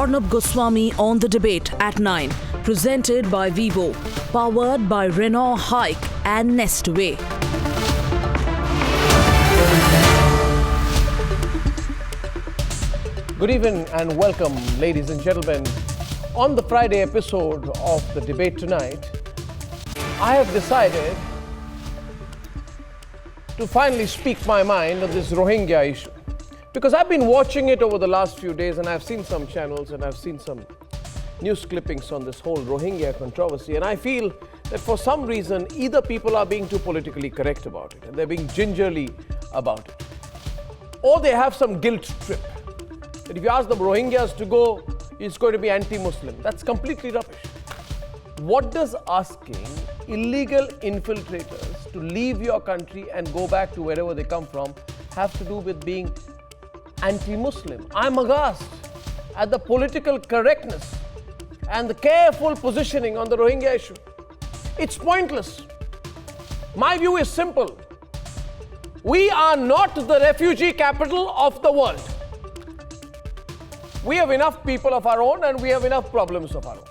Arnab Goswami on the debate at 9. Presented by Vivo. Powered by Renault Hike and Nestaway. Good evening and welcome, ladies and gentlemen. On the Friday episode of the debate tonight, I have decided to finally speak my mind on this Rohingya issue. Because I've been watching it over the last few days and I've seen some channels and I've seen some news clippings on this whole Rohingya controversy, and I feel that for some reason either people are being too politically correct about it and they're being gingerly about it, or they have some guilt trip. That if you ask the Rohingyas to go, it's going to be anti-Muslim. That's completely rubbish. What does asking illegal infiltrators to leave your country and go back to wherever they come from have to do with being anti-Muslim? I'm aghast at the political correctness and the careful positioning on the Rohingya issue. It's pointless. My view is simple. We are not the refugee capital of the world. We have enough people of our own and we have enough problems of our own.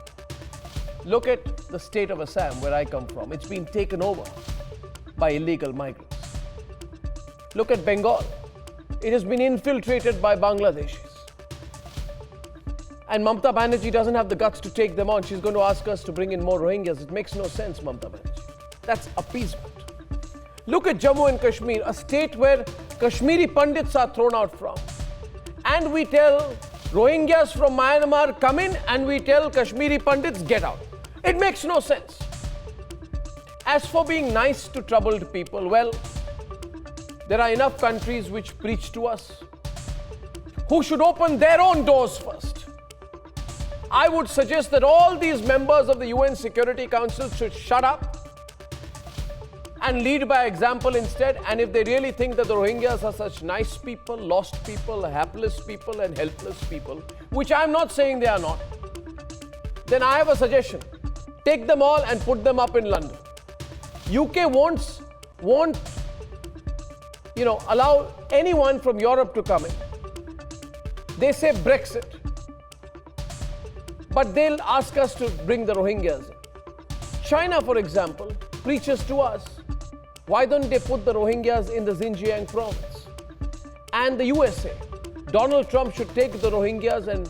Look at the state of Assam, where I come from. It's been taken over by illegal migrants. Look at Bengal. It has been infiltrated by Bangladeshis. And Mamata Banerjee doesn't have the guts to take them on. She's going to ask us to bring in more Rohingyas. It makes no sense, Mamata Banerjee. That's appeasement. Look at Jammu and Kashmir, a state where Kashmiri Pandits are thrown out from. And we tell Rohingyas from Myanmar come in, and we tell Kashmiri Pandits get out. It makes no sense. As for being nice to troubled people, well, there are enough countries which preach to us who should open their own doors first. I would suggest that all these members of the UN Security Council should shut up and lead by example instead. And if they really think that the Rohingyas are such nice people, lost people, hapless people and helpless people, which I'm not saying they are not, then I have a suggestion. Take them all and put them up in London. UK won't allow anyone from Europe to come in. They say Brexit. But they'll ask us to bring the Rohingyas in. China, for example, preaches to us. Why don't they put the Rohingyas in the Xinjiang province? And the USA. Donald Trump should take the Rohingyas and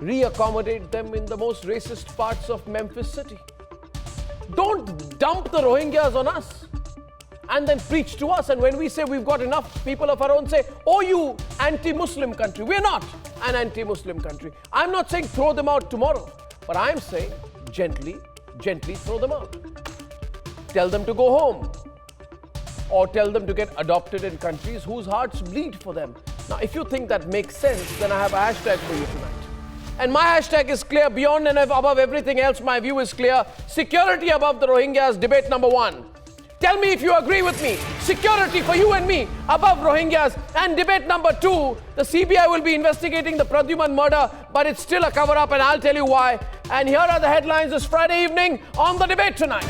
reaccommodate them in the most racist parts of Memphis City. Don't dump the Rohingyas on us and then preach to us. And when we say we've got enough people of our own, say, oh, you anti-Muslim country. We're not an anti-Muslim country. I'm not saying throw them out tomorrow, but I'm saying gently throw them out. Tell them to go home, or tell them to get adopted in countries whose hearts bleed for them. Now, if you think that makes sense, then I have a hashtag for you tonight. And my hashtag is clear. Beyond and above everything else, my view is clear. Security above the Rohingyas, debate number 1. Tell me if you agree with me. Security for you and me above Rohingyas. And debate number 2, the CBI will be investigating the Pradyuman murder, but it's still a cover-up, and I'll tell you why. And here are the headlines this Friday evening on the debate tonight.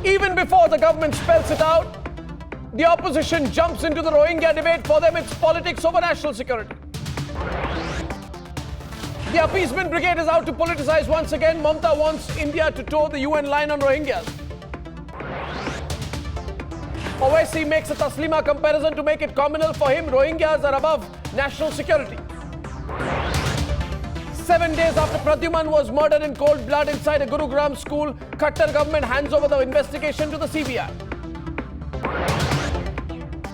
Even before the government spells it out, the opposition jumps into the Rohingya debate. For them, it's politics over national security. The appeasement brigade is out to politicize once again. Mamata wants India to toe the UN line on Rohingyas. Owaisi makes a Taslima comparison to make it communal. For him, Rohingyas are above national security. 7 days after Pradyuman was murdered in cold blood inside a Gurugram school, Khattar government hands over the investigation to the CBI.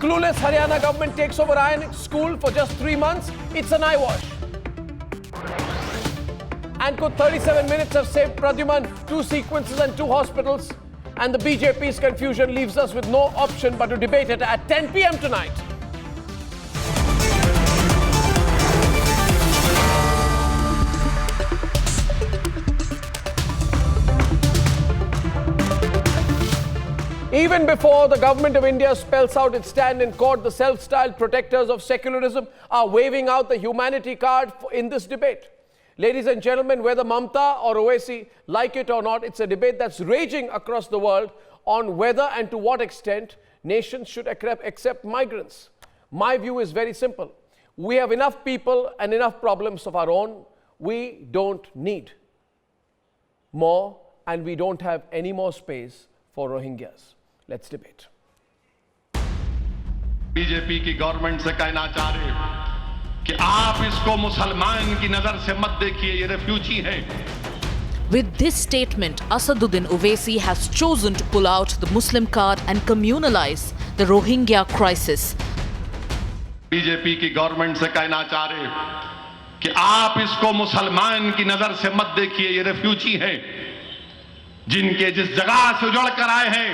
Clueless Haryana government takes over Iron School for just 3 months. It's an eyewash. And could 37 minutes have saved Pradyuman? 2 sequences and 2 hospitals. And the BJP's confusion leaves us with no option but to debate it at 10 p.m. tonight. Even before the government of India spells out its stand in court, the self-styled protectors of secularism are waving out the humanity card in this debate. Ladies and gentlemen, whether Mamata or Owaisi like it or not, it's a debate that's raging across the world on whether and to what extent nations should accept migrants. My view is very simple. We have enough people and enough problems of our own. We don't need more, and we don't have any more space for Rohingyas. Let's debate. BJP की government से कहना चाह रहे कि आप इसको मुसलमान की नजर से मत देखिए, ये रेफ्यूजी हैं। With this statement, Asaduddin Owaisi has chosen to pull out the Muslim card and communalize the Rohingya crisis. BJP की गवर्नमेंट से कहना चाह रहे कि आप इसको मुसलमान की नजर से मत देखिए, ये रेफ्यूजी हैं, जिनके जिस जगह से उजड़ कर आए हैं,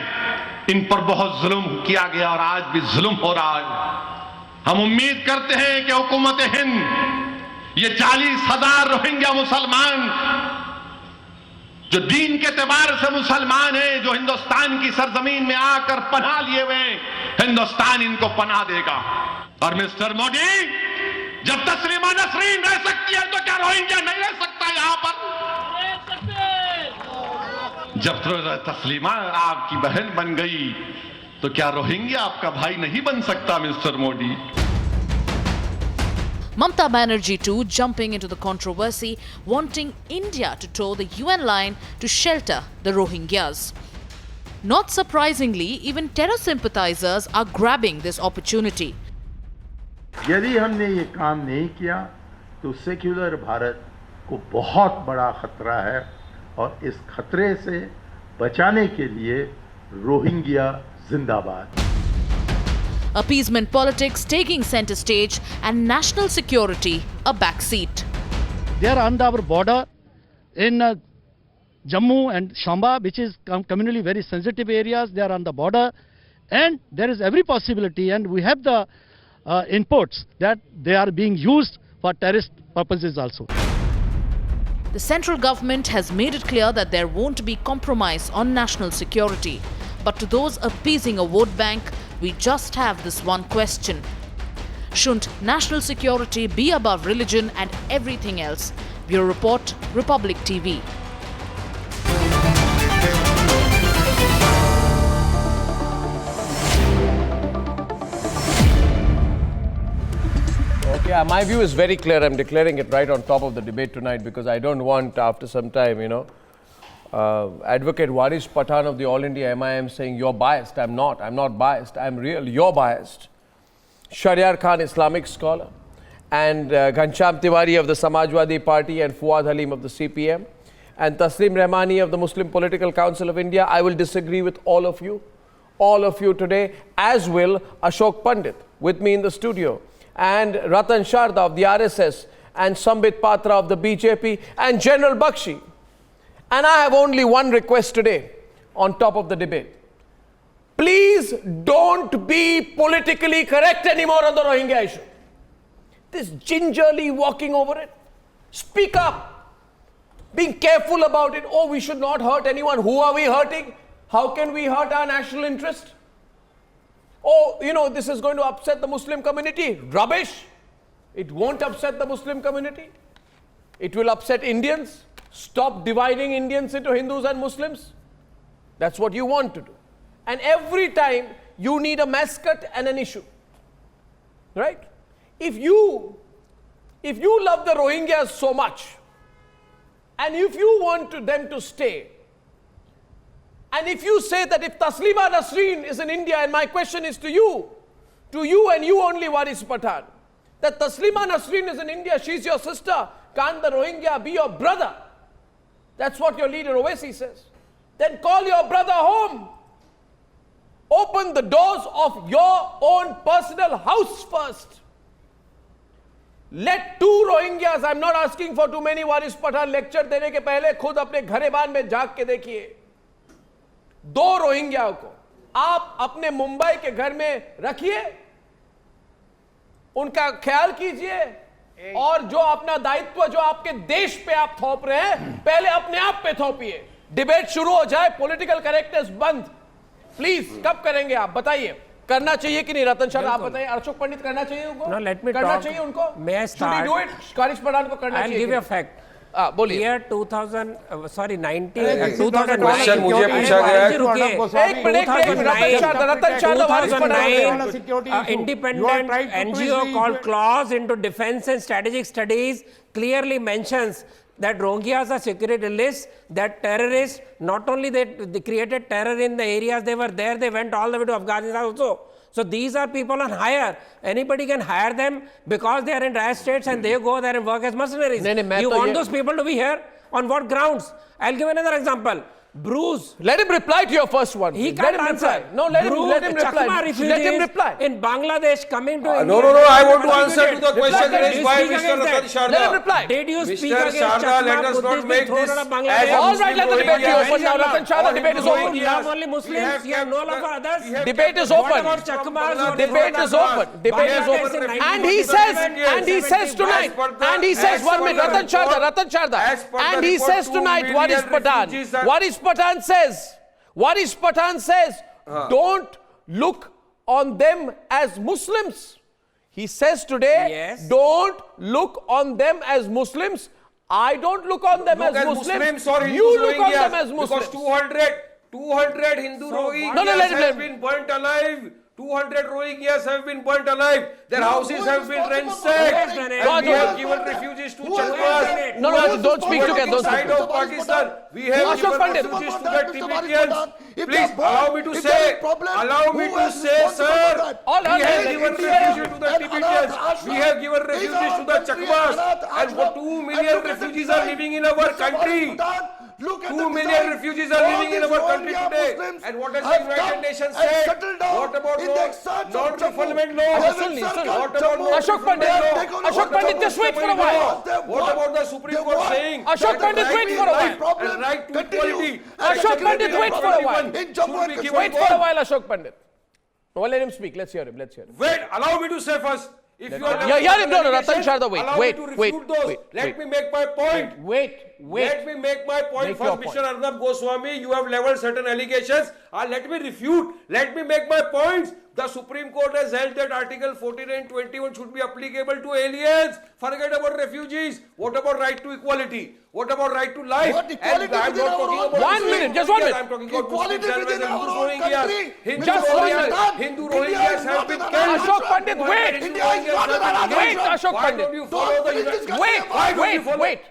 इन पर बहुत जुल्म किया गया और आज भी जुल्म हो रहा है। हम उम्मीद करते हैं कि हुकूमत हिंद ये 40,000 रोहिंग्या मुसलमान जो दीन के एतबार से मुसलमान हैं, जो हिंदुस्तान की सरजमीन में आकर पनाह लिए हुए, हिंदुस्तान इनको पनाह देगा। और मिस्टर मोदी, जब तस्लीमा नसरीन रह सकती है तो क्या रोहिंग्या नहीं रह सकता यहां पर? जब तस्लीमा आपकी बहन बन गई तो क्या रोहिंग्या आपका भाई नहीं बन सकता mister Modi? Mamata Banerjee too jumping into the controversy, wanting India to toe the UN line to shelter the Rohingyas. Not surprisingly, even terror sympathizers are grabbing this opportunity. यदि हमने ये काम नहीं किया तो सेक्युलर भारत को बहुत बड़ा खतरा है, और इस खतरे से बचाने के लिए रोहिंग्या जिंदाबाद। Appeasement politics taking center stage and national security a backseat. They are on our border in Jammu and Shamba, which is communally very sensitive areas. They are on the border, and there is every possibility, and we have the inputs that they are being used for terrorist purposes also. The central government has made it clear that there won't be compromise on national security. But to those appeasing a vote bank, we just have this one question. Shouldn't national security be above religion and everything else? Bureau Report, Republic TV. Okay, my view is very clear. I'm declaring it right on top of the debate tonight because I don't want, after some time, Advocate Waris Pathan of the All India MIM saying you're biased. I'm not biased. I'm real. You're biased. Shahryar Khan, Islamic scholar, and Ghanshyam Tiwari of the Samajwadi Party and Fuad Halim of the CPM, and Taslim Rahmani of the Muslim Political Council of India. I will disagree with all of you today, as will Ashok Pandit with me in the studio, and Ratan Sharda of the RSS, and Sambit Patra of the BJP, and General Bakshi. And I have only one request today on top of the debate. Please don't be politically correct anymore on the Rohingya issue. This gingerly walking over it. Speak up. Being careful about it. Oh, we should not hurt anyone. Who are we hurting? How can we hurt our national interest? Oh, this is going to upset the Muslim community. Rubbish. It won't upset the Muslim community. It will upset Indians. Stop dividing Indians into Hindus and Muslims. That's what you want to do. And every time you need a mascot and an issue. Right? If you love the Rohingyas so much, and if you want them to stay, and if you say that if Taslima Nasreen is in India, and my question is to you and you only, Waris Pathan, that Taslima Nasreen is in India, she's your sister, can't the Rohingya be your brother? That's what your leader Owaisi says. Then call your brother home. Open the doors of your own personal house first. Let 2 Rohingyas, I'm not asking for too many, Waris Pathan lecture देने के पहले खुद अपने घरेबान में जाग के देखिए. 2 Rohingya को आप अपने मुंबई के घर में रखिए, उनका ख्याल कीजिए, और जो अपना दायित्व जो आपके देश पे आप थोप रहे हैं, पहले अपने आप पे थोपिए. डिबेट शुरू हो जाए, पॉलिटिकल करेक्टनेस बंद. प्लीज कब करेंगे आप बताइए? करना चाहिए कि नहीं? रतन शर्मा आप बताइए. अशोक पंडित करना चाहिए उनको? No, let me करना talk. चाहिए उनको? May I start? Should he do it? वारिस पठान को करना चाहिए? I'll give you a fact. बोलिए। Year 2000, sorry, 19, this is not a 2009. question मुझे पूछा गया है। एक minute, Ratan Sharda, what is Pradhan? 2009, independent NGO called Clause into Defense and Strategic Studies clearly mentions that Rohingyas are security lists, that terrorists, not only they created terror in the areas they were there, they went all the way to Afghanistan also. So these are people on hire. Anybody can hire them because they are in riot states and they go there and work as mercenaries. You want those people to be here? On what grounds? I'll give another example. Bruce. Let him reply to your first one. He Let can't him answer. reply. No, let him reply. Let him reply. In Bangladesh coming to India. No, I want to answer to the question raised by Mr. Ratan Sharda. Let him reply. Did you speak Mr. against Sharda, Chakma let us not Buddhist make being thrown this out of Bangladesh? All right, let the debate be open now. Ratan Sharda, debate is open. You have only Muslims, you have no love for others. Debate is What open. about Chakmas? Debate is open. Debate is open. And he says tonight, and he says, 1 minute, Ratan Sharda, and he says tonight, what is Pradhan? What is Pradhan says? What is Pradhan says? Don't look on them as Muslims. He says today, Yes. don't look on them as Muslims. I don't look on them as Muslims. or You Hindus look on Rohingyas, them as Muslims. Because 200 Hindu Rohingyas let him- have been burnt alive. 200 Rohingyas have been burnt alive. Their houses have been ransacked. done it? And we have given refugees to Chakmas. No, don't speak together. Don't speak Side of Pakistan. We have Ashok given Pandit. refugees to the Tibetans. Please allow me to say, sir. All We right, have let given him say. refugees to the Tibetans. We have given refugees to the Chakmas. And what 2 million refugees are living in our country. 2 million refugees are living in our country today. And what has the United Nations said? What about non-refoulement laws? What about Ashok Pandit, just wait for a while. What about the Supreme Court saying? Ashok Pandit, wait for a while. And right to equality. Ashok Pandit, wait for a while. Should be given Wait for a while, Ashok Pandit. No, let him speak. Let's hear him. Wait, allow me to say first. If you are Yeah, no, Ratan Sharda, wait, allow wait, me to wait, refute those. wait, Let wait. me make my point. Wait. Let me make my point Make first, your Mr. Arnab Goswami. You have leveled certain allegations. Let me refute. Let me make my points. The Supreme Court has held that Article 14 and 21 should be applicable to aliens. Forget about refugees. What about right to equality? What about right to life? What equality And I'm within not our talking own about One Muslims. minute, just 1 minute. I'm talking about Equality Muslims within and our own Rohingyas. country. Hindu Just 1 Rohingyas. minute. Hindu India is Rohingyas not have been an killed. Ashok Pandit, wait. Hindu India is not an Rohingyas have been Wait, killed. Ashok Why Pandit. don't you follow the United Wait, Why don't you follow- wait.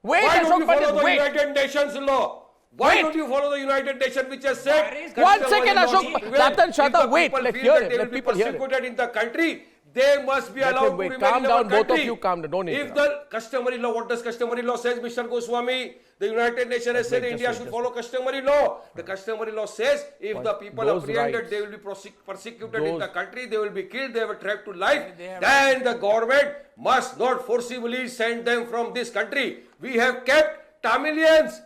Wait, Why don't Ashok you follow Pandit, the wait. United Nations law? Why Wait. don't you follow the United Nations which has said 1 second, Ashok. Ratan Sharda, if the wait. people Let's feel hear that it. they Let will be people hear it. persecuted in the country, they must be Let allowed him to wait. remain Calm in our down, both of country. you, calm down. Don't If interrupt. the customary law, what does customary law says, Mr. Goswami? The United Nations has said India should follow customary law. The customary law says if the people those apprehended, rights- they will be persecuted in those- the country, they will be killed, they have a threat to life, then the government must not forcibly send them from this country. We have kept Tamilians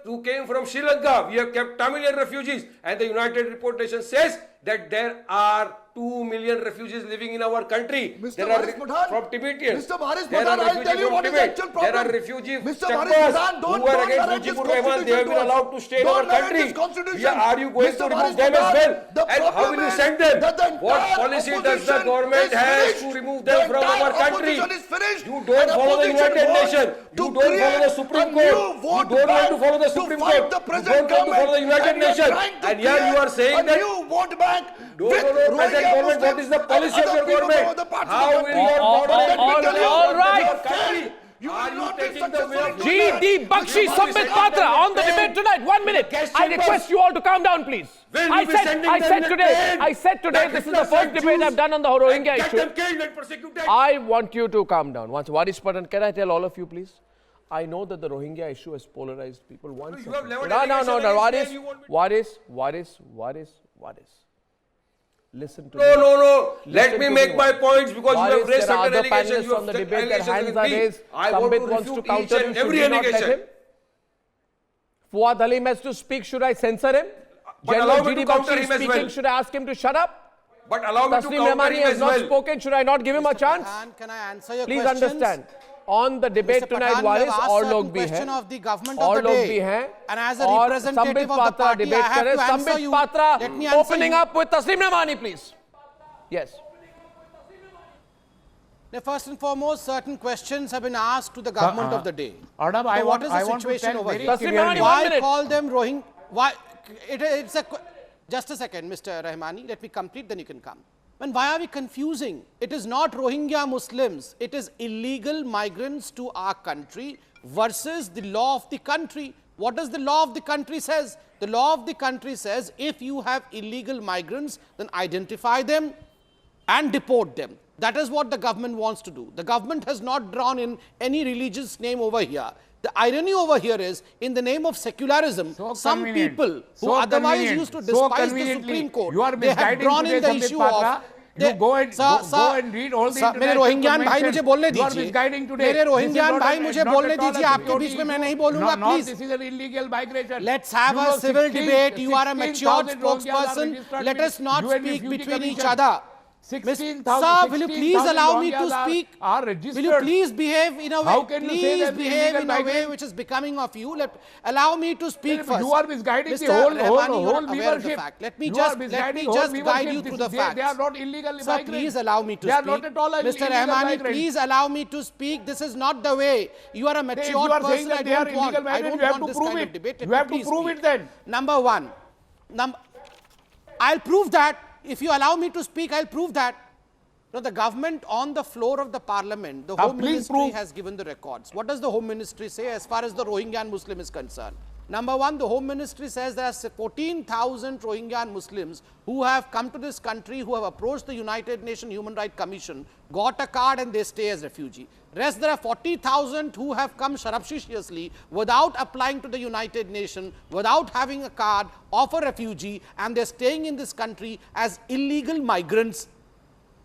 who came from Sri Lanka. We have kept Tamilian refugees, and the United Report Nation says that there are 2 million refugees living in our country. Mr. There are Baris Pathan, from Tibetians. Mr. Baris There are Pathan, I'll refugees tell you from what is the Tibet. actual There are problem. refugees Mr. Chakmas Baris Pathan, don't who are against narrate this Mujibur Rahman. They have been constitution to us. allowed to stay in Don't our narrate country. this constitution. Yeah, are you going Mr. to remove Baris them as Pathan, well? the And how problem will you is send them? that the What entire policy does the opposition government is has finished. to remove The them from entire our country? opposition is finished. You don't And follow the opposition United wants Nations. to You don't follow the create Supreme a Court. new You vote don't want to bank follow the to Supreme fight Court. the You present don't want to follow the government. United And you're Nations. trying to And here you are create saying a that new vote bank No, with present Rohingya government, what Muslims is the policy and of other your people from government? other parts of How the will country. your government all right. your country? You Are will you not be taking the way of successful in doing G.D. Bakshi Sambit Patra on the debate tonight. 1 minute. I request you all to calm down, please. Will you I be said sending them in a today, train? this is the first debate I've done on the Rohingya Get issue. them killed and persecuted. I want you to calm down. Once, Varis Pathan, can I tell all of you, please? I know that the Rohingya issue has polarized people. One you have second. leveled No, allegations against them, you Varis. Listen to me. No. Let Listen me to make me, my Varis. points because you have Varis, raised there are certain other allegations. panelists You on the have debate. Their allegations hands against are me. raised. I want Sambit to wants to refute counter each him. and Should every we not let allegation. him? Fuad Halim has to speak. Should I censor him? But allow General me G.D. to counter Bakshi him is as speaking. well. Should I ask him to shut up? But allow me to Tasneem counter Rahmani him has as not well. spoken. Should I not give him a chance? Can I answer your Please questions? understand. On the debate Mr. tonight, Pathan, you have Varis, asked all certain log bhi question hai. of the government All of the log day. bhi hai. And as a और representative Sambit of the Patra party, debate I have करे. to answer Sambit you. Patra Let me answer opening you. up with Tasneem Rahmani, please. Yes. Now, first and foremost, certain questions have been asked to the government of the day. Arnab, So what is the situation over here? Why call them Rohingya? Why? It's a. Just a second, Mr. Rahmani. Let me complete, then you can come. And why are we confusing? It is not Rohingya Muslims. It is illegal migrants to our country versus the law of the country. What does the law of the country says? The law of the country says if you have illegal migrants, then identify them and deport them. That is what the government wants to do. The government has not drawn in any religious name over here. The irony over here is, in the name of secularism, some people who otherwise used to despise the Supreme Court, they have drawn in the issue of. You go and read all the international conventions. You are misguiding today. मेरे रोहिंग्यान भाई मुझे बोलने दीजिए, आपके बीच में मैं नहीं बोलूंगा, please. This is an illegal migration. Let's have a civil debate. You are a matured spokesperson. Let us not speak between each other. Sir, will you please allow me to speak? Will you please behave in a way? Please behave in a way which is becoming of you. Allow me to speak first. You are misguiding the whole viewership. Let me just guide you through the facts. They are not illegal Sir, migrants. please allow me to speak. They are not at all Mr. Rahmani, please allow me to speak. This is not the way. You are a matured person. I don't want this kind of debate. You have to prove it then. Number one. I'll prove that. If you allow me to speak, I'll prove that. Now, the government on the floor of the parliament, the Home Ministry has given the records. What does the Home Ministry say as far as the Rohingya Muslim is concerned? Number one, the Home Ministry says there are 14,000 Rohingya Muslims who have come to this country, who have approached the United Nations Human Rights Commission, got a card and they stay as refugee. Rest, there are 40,000 who have come surreptitiously without applying to the United Nations, without having a card of a refugee, and they're staying in this country as illegal migrants.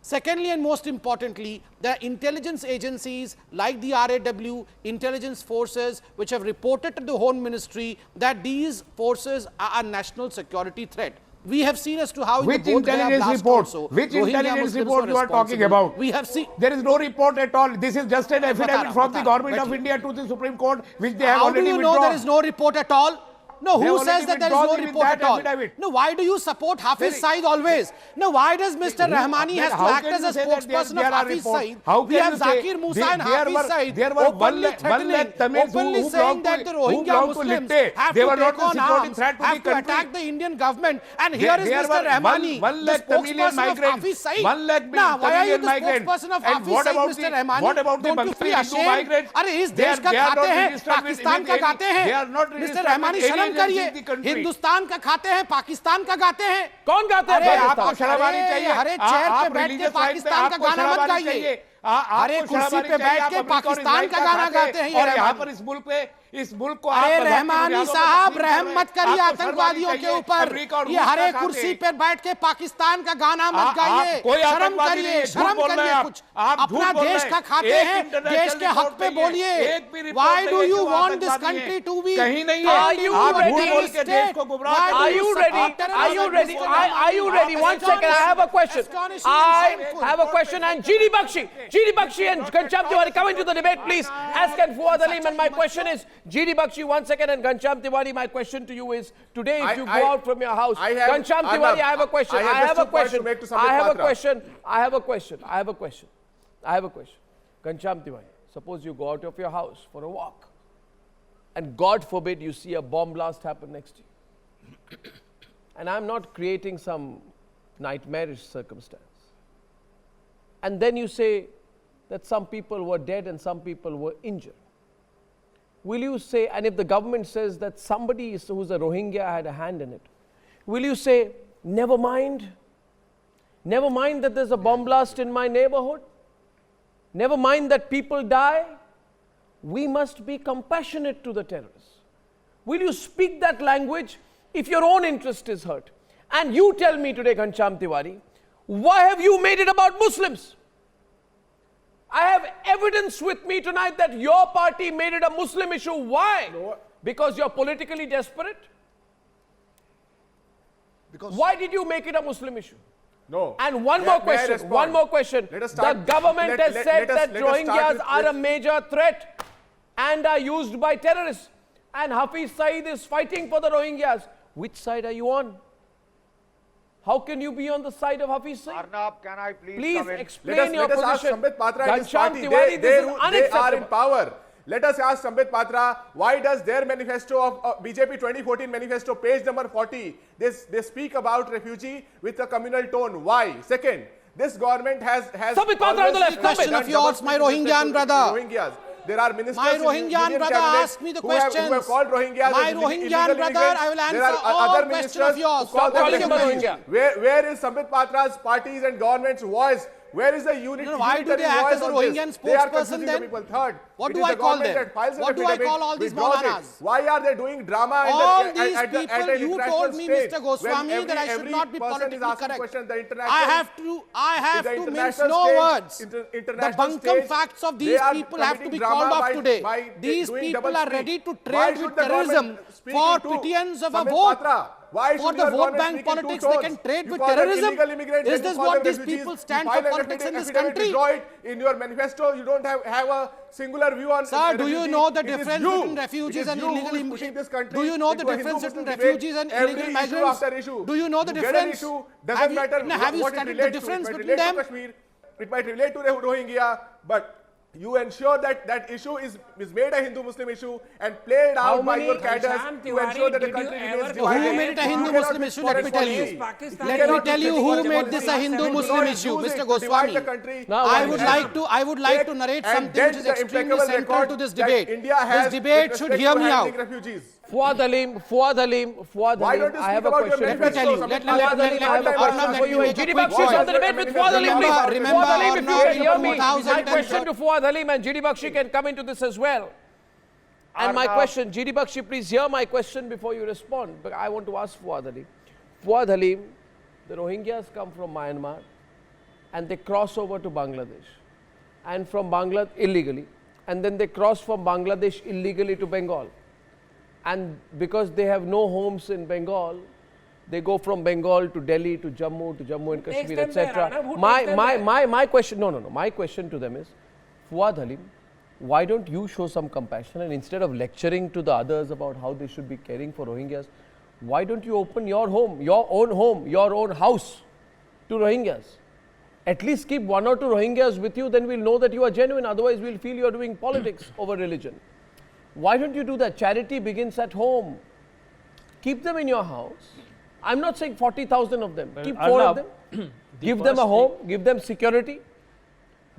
Secondly, and most importantly, there are intelligence agencies like the RAW, intelligence forces, which have reported to the Home Ministry that these forces are a national security threat. We have seen as to how which intelligence report? Which intelligence report you are talking about? We have seen. There is no report at all. This is just an affidavit from the government of India to the Supreme Court, which they have already withdrawn. How do you know there is no report at all? No, who says that there is no report at all? No, why do you support Hafiz Saeed always? No, why does Mr. Rahmani has to act as a spokesperson of Hafiz Saeed? We have Zakir Musa and Hafiz Saeed openly threatening, openly saying that the Rohingya Muslims have to take on arms, have to attack the Indian government. And here is Mr. Rahmani, the spokesperson of Hafiz Saeed. Now, why are you the spokesperson of Hafiz Saeed, Mr. Rahmani? Don't you feel ashamed? अरे इस देश का खाते हैं, पाकिस्तान का गाते हैं. Mr. Rahmani, शर्म करिए. हिंदुस्तान का खाते हैं, पाकिस्तान का गाते हैं. कौन गाते हैं? आपको शर्म आनी चाहिए. हरे चेयर पे बैठ के पाकिस्तान का गाना मत गाइए. हरे कुर्सी पे बैठ के पाकिस्तान का गाना गाते हैं. और यहाँ पर इस मुल्क को अरे रहमानी साहब, रहम मत करिए आतंकवादियों के ऊपर. ये हरे कुर्सी पे बैठ के पाकिस्तान का गाना मत गाइए. शर्म करिए कुछ. अपना देश का खाते हैं, देश के हक पे बोलिए. Why do you want this country to be? कहीं नहीं है. Are you ready? Are you ready? 1 second. I have a question. I have a question. And GD Bakshi and Ghanshyam Tiwari, come into the debate, please. As can Fuad Alim. And my question is, GD Bakshi, 1 second, and Ghanshyam Tiwari, my question to you is, today if you go out from your house, Ghanshyam Tiwari, I have a question. Ghanshyam Tiwari, suppose you go out of your house for a walk, and God forbid you see a bomb blast happen next to you. And I'm not creating some nightmarish circumstance. And then you say that some people were dead and some people were injured. Will you say, and if the government says that somebody who's a Rohingya had a hand in it, will you say, never mind that there's a bomb blast in my neighborhood? Never mind that people die? We must be compassionate to the terrorists. Will you speak that language if your own interest is hurt? And you tell me today, Ghanshyam Tiwari, why have you made it about Muslims? I have evidence with me tonight that your party made it a Muslim issue. Why? No. Because you're politically desperate? Because why did you make it a Muslim issue? No. And one more question. The government has said that Rohingyas are a major threat and are used by terrorists. And Hafiz Saeed is fighting for the Rohingyas. Which side are you on? How can you be on the side of Hafiz Saeed? Arnab, can I please Please come in? explain your let us ask position. Sambit Patra and his Ghanshyam party. Tiwari, this is They are in unacceptable. power. Let us ask Sambit Patra, why does their manifesto of BJP 2014 manifesto, page number 40, they speak about refugee with a communal tone? Why? Second, this government has Sambit Patra on the left, question of yours, my Rohingyan brother. Rohingyas. There are ministers My in Rohingyan Union brother cabinet asked me the who have questions. called Rohingyas My as Rohingyan illegal brother, immigrants. I will answer There are all other questions ministers of yours. who call Stop them calling him a refugees. Rohingya. Where is Sambit Patra's parties and government's voice? Where is the unity? Why do they act as a Rohingyan They are spokesperson confusing the then? people. Third, What it do is I the call government them? that files an What do I affidavit, call all these withdraws it. Maulanas? Why are they doing drama All at these an people, you international told me, stage Mr. Goswami, when that I should every not be person is politically asking correct. questions, the I international- have the to mince international no stage- words. international The bunkum stage, facts of they these are people have to committing be drama called off by- today. by These doing people double are speak. ready to Why trade should with the government terrorism speak for in two? pittance of a Sambit vote. Patra, why For should the your vote government bank speak in two politics, they tones? can trade You with call them terrorism. illegal immigrants, Is then you this call what them these refugees. people You stand file for an politics in this affidavit, country? withdraw it in your manifesto. You don't have a singular view on Sir, do you refugees. know the It is difference you. between refugees It is and you who illegal is pushing this country Do you know the into a difference Hindu-Muslim between debate? refugees and Every illegal issue migrants? after issue. Do you know the You get an difference? issue, Have doesn't you- matter have you what it studied the relates to. difference It might between relate to them? Kashmir, it might relate to Rohingya, but you ensure that that issue is made a Hindu-Muslim issue and played out by your cadres Ghanshyam to ensure that the Tiwari, country did you remains ever divided. Who made it a You Hindu-Muslim cannot issue? do Let me foreign tell policy. you. Pakistan Let me cannot tell do you foreign who made policy. this a Hindu-Muslim You issue, cannot use Mr. it to divide Goswami. the country. Now, I one would second. like to narrate something which is extremely central to this debate. This debate should hear me out. Refugees. Fuad Halim, Why don't you I have speak a about your question. Let me tell you. Let Fuad Halim, I have a question for you. And GD Bakshi is on the debate with Fuad Halim, please. Remember, Fuad Halim, if you Arnab, can hear in me, my 2010 question to Fuad Halim and GD Bakshi can come into this as well. And my Arnab. question, GD Bakshi, please hear my question before you respond. But I want to ask Fuad Halim. Fuad Halim, the Rohingyas come from Myanmar and they cross over to Bangladesh. And from Bangladesh illegally. And then they cross from Bangladesh illegally to Bengal. And because they have no homes in Bengal, they go from Bengal to Delhi to Jammu and takes Kashmir, them there, etc. Arnab? Who takes them there? My question, no. My question to them is, Fuad Halim, why don't you show some compassion and instead of lecturing to the others about how they should be caring for Rohingyas, why don't you open your home, your own house to Rohingyas? At least keep 1 or 2 Rohingyas with you, then we'll know that you are genuine. Otherwise, we'll feel you're doing politics over religion. Why don't you do that? Charity begins at home. Keep them in your house. I'm not saying 40,000 of them. Keep 4 of them. Give them a home. Give them security.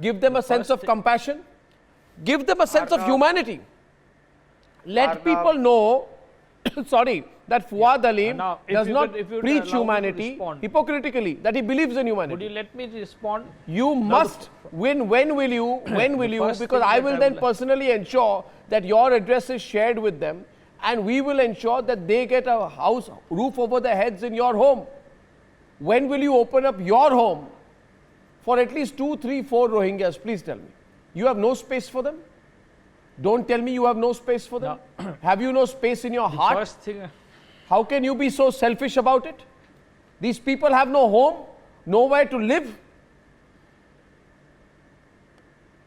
Give them a sense of compassion. Give them a sense of humanity. Let people know, sorry, that Fuad Halim does not preach humanity hypocritically, that he believes in humanity. Would you let me respond? You must, when will you, because I will then personally ensure that your address is shared with them and we will ensure that they get a house, roof over their heads in your home. When will you open up your home for at least 2, 3, 4 Rohingyas? Please tell me. You have no space for them? Don't tell me you have no space for them. No. Have you no space in your heart? First thing, How can you be so selfish about it? These people have no home, nowhere to live.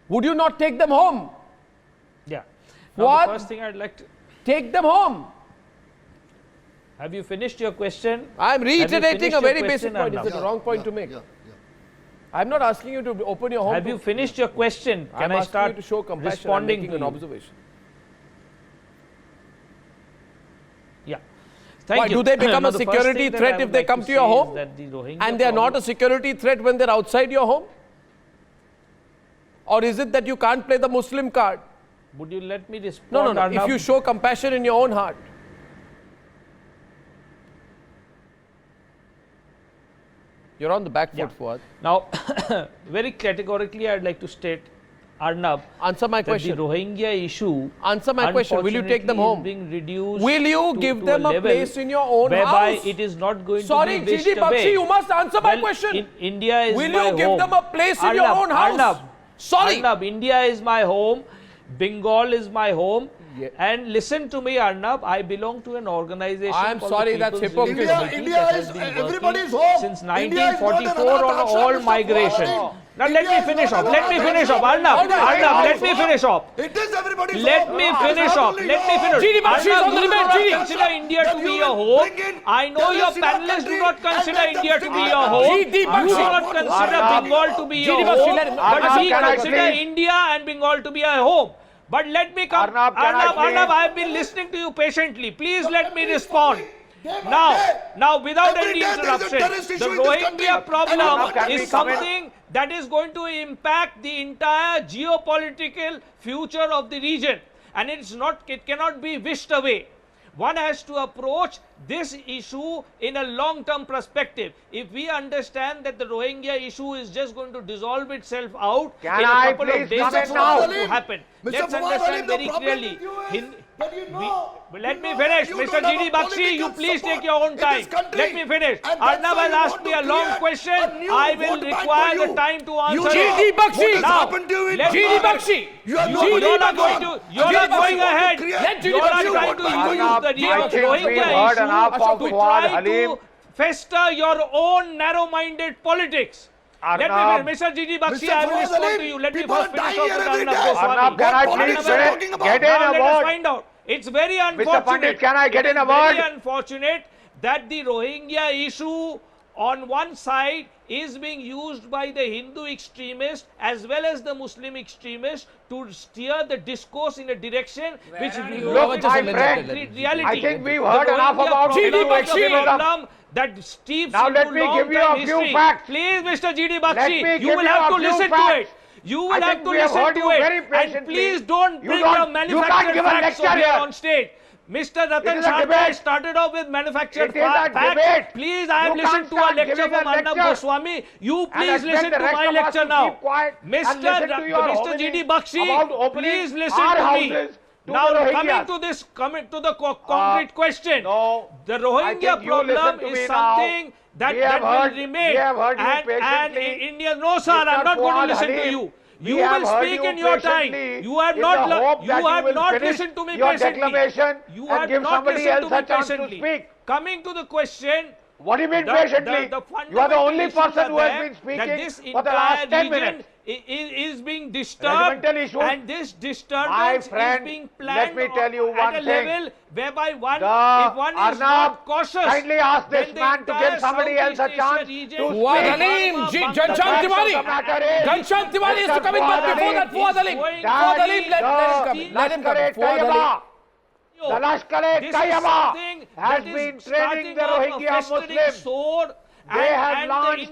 Would you not take them home? yeah. What? The first thing I'd like to, Take them home. have you finished your question? I'm reiterating a your very question, basic point. Arnab? It's a wrong point to make. I'm not asking you to open your home. Have you finished your question? Can I'm I asking start you to show compassion. I'm responding making to an you? observation. Yeah. Thank Why, you. do they become Now, a the first security thing that threat I if would they like come to to your say is home? that the Rohingya And they are not a security threat when they're outside your home? Or is it that you can't play the Muslim card? Would you let me respond? No. Arnab? If you show compassion in your own heart. You're on the back foot, Fuad. Now, very categorically, I'd like to state, Arnab, Answer my that question. the Rohingya issue. Answer my question. Will you take them unfortunately, home? is being reduced Will you give to them a level place in your own whereby house? it is not going Sorry, to be whisked GD Bakshi, away. you must answer my Well, question. India is Will my you give home. them a place in your Arnab, own house? Arnab, Sorry. Arnab, India is my home. Bengal is my home. Yeah. And listen to me, Arnab, I belong to an organization. I'm called sorry, the that's People's Relief hypocrisy. Committee India that is has been everybody's working home. since India is not an 1944 on Anath all Ashram, Mr. migration. Fuad. Now let me finish off. Let me finish off. Arnab, let me finish off. It is everybody's Let me finish off. Let me finish. GD Bakshi is on the limit. GD, consider India to be a home. I know your panelists do not consider India to be a home. GD You do not consider Bengal to be a home. But we consider India and Bengal to be a home. But let me come. Arnab, I have been listening to you patiently. Please let me respond. Now, without any interruption, the Rohingya problem is something that is going to impact the entire geopolitical future of the region, and it cannot be wished away. One has to approach this issue in a long-term perspective. If we understand that the Rohingya issue is just going to dissolve itself out in a couple of days, that's not going to happen. Let's understand very clearly. Let me finish. Mr. GD Bakshi, you please take your own time. Let me finish. Arnab has asked me a long question. I will require the time to answer. GD Bakshi! Now, GD Bakshi! You're not going ahead. You're not trying to use the Rohingya issue to try to fester your own narrow-minded politics. Let me, Mr. GD Bakshi, I will respond to you. Let me first finish off with Arnab Goswami. Arnab, can I please get in a Let us word? find out. It's very unfortunate. Mr. Pandit, can I get in a word? It's very unfortunate that the Rohingya issue on one side is being used by the Hindu extremists as well as the Muslim extremists to steer the discourse in a direction which Look, my friend, reality. I think we've heard enough about Hindu Hindu extremism. That steeps Now let into me give you a long-time few history. facts. Please, Mr. GD Let me Bakshi, give you will you have a to few listen to facts. it. You will I have think to we have listen heard to you very it. And patiently. please don't You bring don't- the you can't manufactured give a facts lecture over here here. on stage. Mr. Ratan is a Sharma debate. started off with manufactured It is a facts. debate. Please, I have You listened can't to a start lecture giving from a Arnab lecture Goswami. You and please expect listen the to rest my of us lecture to now. keep quiet and listen to your Mr. GD Bakshi, about opening please listen our to me. houses to Now, the Rohingyas. coming to the concrete question. No, The I Rohingya think you listen problem to is me something now. that We have heard- will remain. we have heard you and patiently. India, no sir, I'm Mr. not going Fuad to listen to Halim, you. we You have will heard speak you in your time. patiently You have in not, the hope you that have will not finish listened to me your patiently. declamation You and have give not somebody listened else to me a chance to patiently. speak. Coming to the question. What do you mean patiently? You are the only person who has been speaking for the last 10 minutes. Is being disturbed, Regimental issues. and this disturbance friend, is being let planned me tell you at one a thing. level whereby if one Arnab, is not cautious, kindly ask this then the man to give entire somebody else a Southeast chance Asia region, to Fuad speak. Halim, Bangladesh, Ghanshyam Tiwari. Ghanshyam Tiwari is to come in, but before that, Fuad Halim. Fuad Halim, let him come in. Let him come in. Fuad Halim. The Lashkar-e-Taiba has been training the Rohingya Muslims. They have launched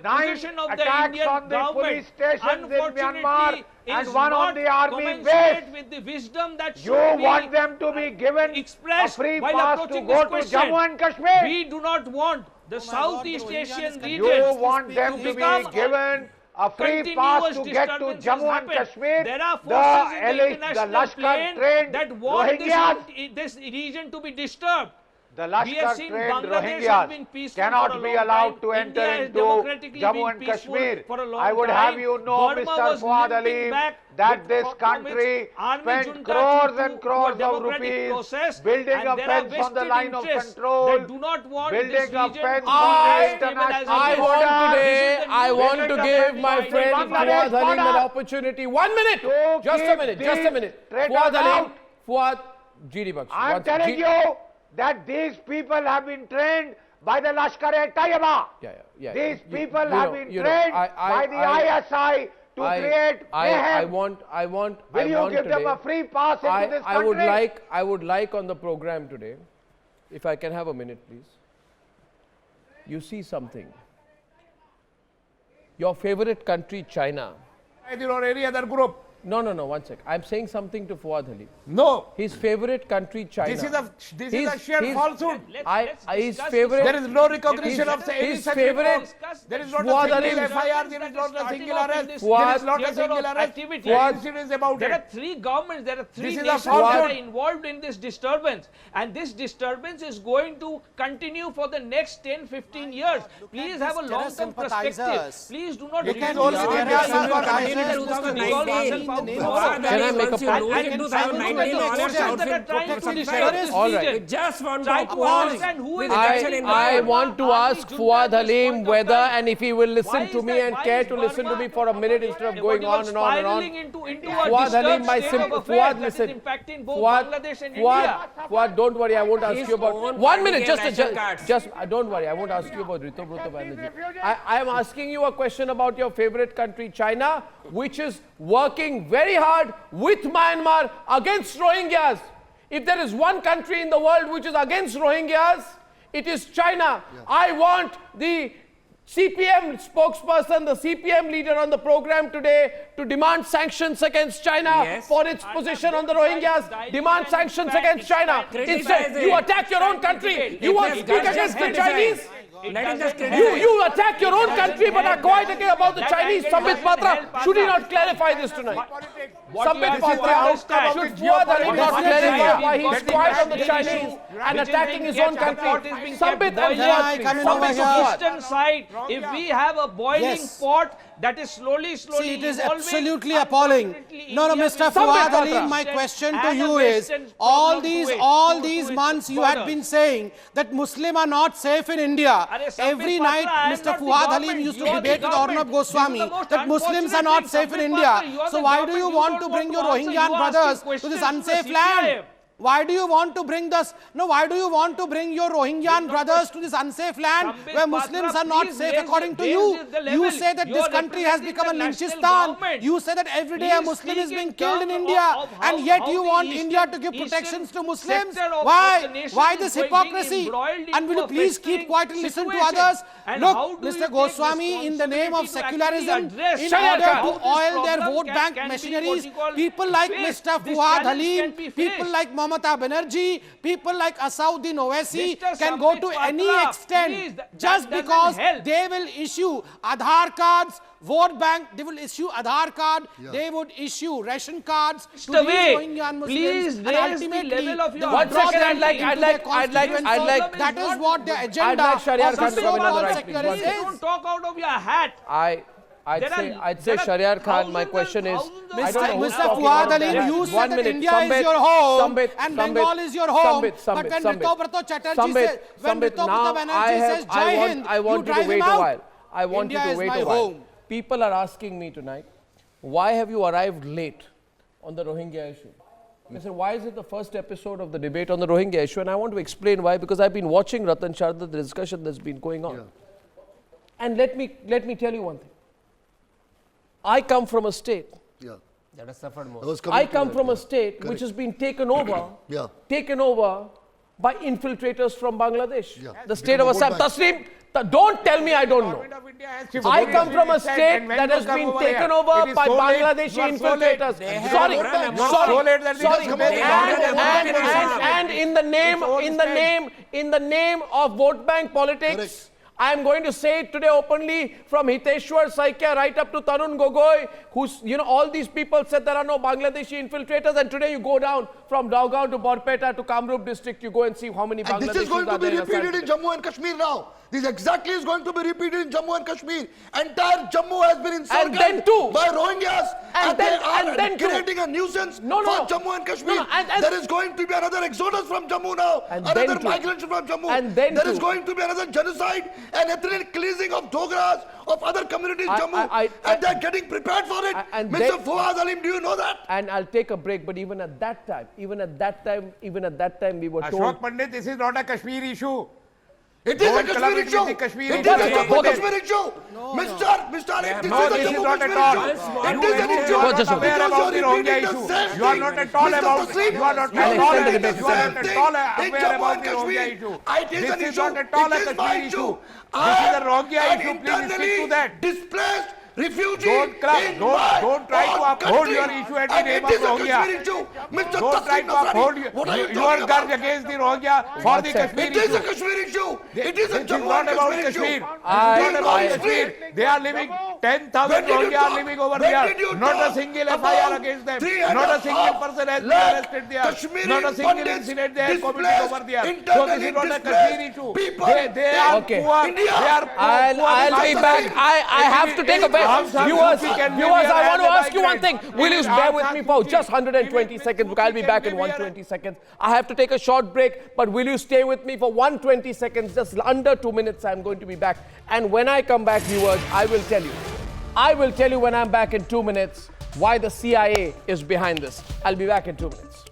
9 attacks on the police stations in Myanmar and 1 on the army base. With the wisdom that You want them to be given a free pass to go to Jammu and Kashmir. We do not want the Southeast Asian region. You want them to be become given a free pass to get to Jammu and Kashmir. There are forces in the the international Lashkar plane trained that want Rohingyas. this region to be disturbed. The We have Lashkar seen trained Bangladesh has been Rohingyas peaceful for a cannot be long allowed time. to enter India has into democratically Jammu been and peaceful Kashmir. for a long I would time. have you know, Burma Mr. was Fuad limping Halim, back that with this from country its army spent junta crores to and a crores of democratic rupees process, building and a there are fence on the vested line of interests control, that do not want this building a region fence to on the be international stabilized. border. I want to give my friend Bangladesh Fuad Halim an border. opportunity. 1 minute. To Just a keep minute. these Just a minute. traitors Fuad Halim. out. Fuad. GD Bakshi. I'm telling you that these people have been trained by the Lashkar-e-Taiba. Yeah. These people You have know, been you know, trained I- by the ISI to create mayhem. Will you give them a free pass into this country? I would like on the program today, if I can have a minute, please. You see something. Your favorite country, China. Or any other group. No, 1 sec. I'm saying something to Fuad Halim. No. His favorite country, China. This is a sheer falsehood. His favorite. There is no recognition of any his such favorite. report. There is not Fuad a single Halim. FIR, there is not a single arrest, there Fuad- is not a single arrest. Fuad- Incidents about There are it. 3 governments, there are 3 This is a nations falsehood. that are involved in this disturbance, and this disturbance is going to continue for the next 10-15 years. Please have a long-term perspective. Please do not It is reduce only our the Indian Indian government sympathizers to resolve ourselves in the name of Can I make a point? In 2019, honest outfit All right. we just want to Try to oppose understand who is the reduction in I the want to Army ask junta Fuad at this Halim point of whether time. and if he will listen Why to is me that? and Why care is to listen to Burma me for a minute instead of going on and on and on. spiraling into a Fuad Halim, disturbed my state of simple affairs Fuad, that is listen. impacting both Fuad, Bangladesh and Fuad, India. Fuad, don't worry, I won't ask His you about. own 1 minute, party and ration cards. don't worry, I won't ask you about Ritu Brutta Banerjee. I am asking you a question about your favorite country, China, which is working very hard with Myanmar against Rohingyas. If there is one country in the world which is against Rohingyas, it is China. Yeah. I want the CPM spokesperson, the CPM leader on the program today to demand sanctions against China for its position on the Rohingyas. Demand sanctions against China. Instead, you attack your own country. You won't speak against the Chinese. You attack your own country but are quiet again about the Chinese. Sambit Patra, should he not clarify this tonight? Sambit Patra, should Fuad Halim not clarify why he is quiet on the Chinese and attacking his own country? Sambit and Fuad, over here. Eastern side, if we have a boiling pot that is slowly See, it is evolving, absolutely appalling. No, Mr. Fuad Halim, my question to you is, all these months you had been saying that Muslims are not safe in India. Every night, Mr. Fuad Halim used to debate with Arnab Goswami that Muslims are not safe in India. So why do you want to bring your Rohingya brothers to this unsafe land? Why do you want to bring this? No, why do you want to bring your Rohingya brothers to this unsafe land where Muslims are not safe according to you? You say that this country has become a Lynchistan. You say that every day a Muslim is being killed in India, and yet you want India to give protections to Muslims. Why? Why this hypocrisy? And will you please keep quiet and listen to others? Look, Mr. Goswami, in the name of secularism, in order to oil their vote bank machineries, people like Mr. Fuad Halim, people like Mamata Banerjee, people like Asauddin Owaisi can go to any extent just because they will issue Aadhaar cards, vote bank, they will issue Aadhaar card, they would issue ration cards to these Rohingya Muslims, and ultimately One second, I'd like that is what the agenda I'd like Shahryar of Khan to come in on the right, please. One secularism second. don't talk out of your hat. I'd say Shahryar Khan, my question is, I don't know who's Mr. talking Fuad about Halim, that. you said 1 that minute. India is your home and Sambit, Bengal is your home. Sambit, But when Ritu Brutta Chatterjee says, when Sambit, Ritu now Brutta Banerjee says Jai Hind, I want you to drive wait him a out. while. I want you India to is wait my a while. home. People are asking me tonight, why have you arrived late on the Rohingya issue? I said, why is it the first episode of the debate on the Rohingya issue? And I want to explain why, because I've been watching Ratan Sharda, the discussion that's been going on. And let me tell you one thing. I come from a state. that has suffered more. I come from a state which has been taken over by infiltrators from Bangladesh. The state of Assam. Tasneem, don't tell me I don't know. I come from a state that has been taken over by Bangladeshi infiltrators. And in the name of vote bank politics, I am going to say it today openly, from Hiteshwar Saikia right up to Tarun Gogoi, who's, all these people said there are no Bangladeshi infiltrators, and today you go down from Daugaon to Borpeta to Kamrup district, you go and see how many Bangladeshis are there. This is going to be repeated in Jammu and Kashmir now. This exactly is going to be repeated in Jammu and Kashmir. Entire Jammu has been encircled by Rohingyas, and they are creating a nuisance for Jammu and Kashmir. There is going to be another exodus from Jammu now, another migration from Jammu. There is going to be another genocide and ethnic cleansing of Dogras, of other communities in Jammu, and they are getting prepared for it. Mr. Fuad Halim, do you know that? And I'll take a break, but even at that time, we were told. Ashok Pandit, this is not a Kashmir issue. It is a Kashmir issue. It is a Kashmir issue. Mr. Arif, this is not at all. It is an issue. Because you are repeating the same thing. You are not at all about it. You are not at all aware about the Rohingya issue. This is not at all a Kashmir issue. This is a Rohingya issue. Please stick to that. Displaced refugees. Don't try to uphold your issue at the name of Rohingya. Don't try to uphold your guns against the Rohingya for the Kashmir issue. It is a Kashmir issue. It is a Jammu and Kashmir issue. It is not about Kashmir. They are living, 10,000 Rohingya are living over there. Not a single FIR against them. Not a single person has been arrested there. Not a single incident they have committed over there. So this is not a Kashmir issue. They are poor. They are poor. I'll be back. I have to take a very Viewers, I want to ask you one thing. Will you bear with me for just 120 seconds? I'll be back in 120 seconds. I have to take a short break, but will you stay with me for 120 seconds? Just under 2 minutes, I'm going to be back. And when I come back, viewers, I will tell you. I will tell you when I'm back in 2 minutes why the CIA is behind this. I'll be back in 2 minutes.